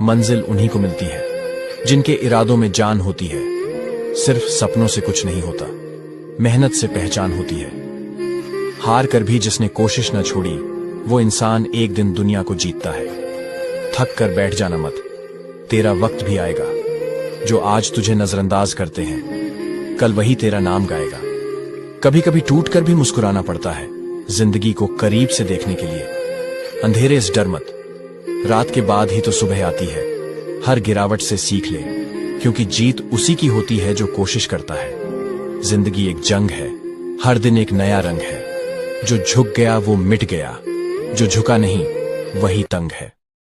मंजिल उन्हीं को मिलती है जिनके इरादों में जान होती है। सिर्फ सपनों से कुछ नहीं होता, मेहनत से पहचान होती है। हार कर भी जिसने कोशिश न छोड़ी, वो इंसान एक दिन दुनिया को जीतता है। थक कर बैठ जाना मत, तेरा वक्त भी आएगा। जो आज तुझे नजरअंदाज करते हैं, कल वही तेरा नाम गाएगा। कभी कभी टूट कर भी मुस्कुराना पड़ता है, जिंदगी को करीब से देखने के लिए। अंधेरे से डर मत, रात के बाद ही तो सुबह आती है। हर गिरावट से सीख ले, क्योंकि जीत उसी की होती है जो कोशिश करता है। जिंदगी एक जंग है, हर दिन एक नया रंग है। जो झुक गया वो मिट गया, जो झुका नहीं वही तंग है।